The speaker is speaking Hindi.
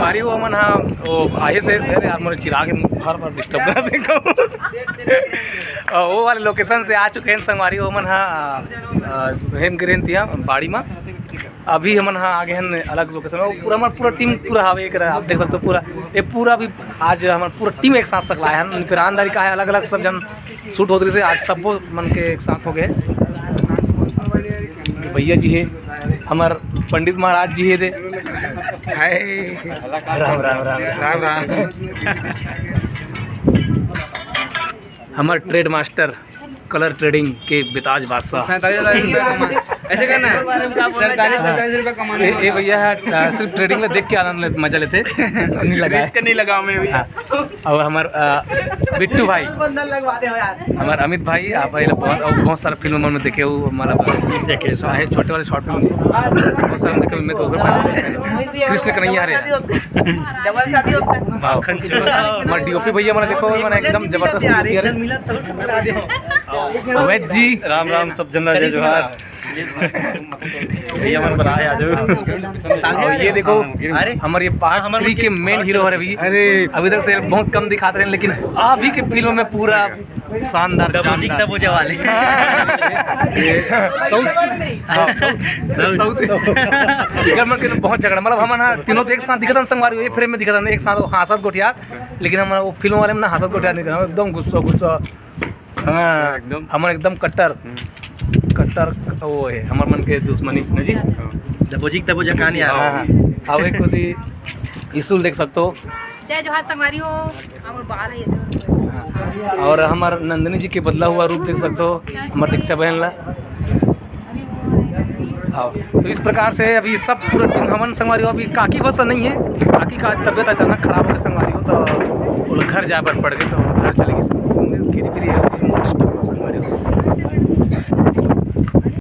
हमारी वो मन हाँ वो आए से अरे यार मेरे चिराग हर बार डिस्टर्ब कर देखो वो वाले लोकेशन से आ चुके हैं संगवारी वो मन हाँ हेम गिरेन थी बाड़ी में अभी हमन हाँ आगे हैं अलग लोकेशन में पूरा हमारा पूरा टीम पूरा हवे एक आप देख सकते हो पूरा ये पूरा भी आज हमारा पूरा टीम एक साथ सकला है उनके रानदारी का है अलग अलग सब जन शूट होते से आज सब मन के एक साथ हो गए भैया जी है हमार पंडित महाराज जी है दे हाय राम राम राम राम राम हमार ट्रेड मास्टर कलर ट्रेडिंग के बेताज बादशाह ऐसे करना है सरकारी 47 रुपये कमाने ये भैया सिर्फ ट्रेडिंग में देख के आनंद मजा लेते नहीं लगा इसका नहीं लगा मैं भी और हमार बिट्टू भाई हमार अमित भाई आप भाई बहुत सारा फिल्म में देखे वो हमारा देखे छोटे वाले शॉर्ट फिल्म बहुत सारे देखे में तो कृष्ण कन्हैया रे हमारे डीओपी भैया मैंने देखो मैंने एकदम जबरदस्त अवैध जी राम राम सब जन जय जोहार भैया मन बनाए आज और ये देखो हमारे ये पार्ट 3 के मेन हीरो है अभी अभी तक से बहुत कम दिखाते रहे लेकिन अभी के फिल्म में पूरा शानदार दबोजे वाले बहुत झगड़ा मतलब हमारा तीनों तो एक साथ दिखता संगवारी ये फ्रेम में दिखता एक साथ हासत गोटियार लेकिन हमारा वो फिल्म वाले में ना हासत गोटियार नहीं करना एकदम गुस्सा गुस्सा हाँ एकदम हमारा एकदम कट्टर कट्टर वो है हमारे मन के दुश्मनी न जी दबोजी दबोजा कहानी आ रहा है अब एक खुदी इसूल देख सकते हो जय जोहार संगवारी हो हमर बाल है और हमार नंदिनी जी के बदला हुआ रूप देख सकते हो हमार दीक्षा बहन ला तो इस प्रकार से अभी सब पूरा टीम हमन संगवारी हो अभी काकी बस नहीं है काकी का तबियत अचानक खराब हो गई संगवारी हो तो वो लोग घर जाए पर पड़ गए तो घर चलेगी सब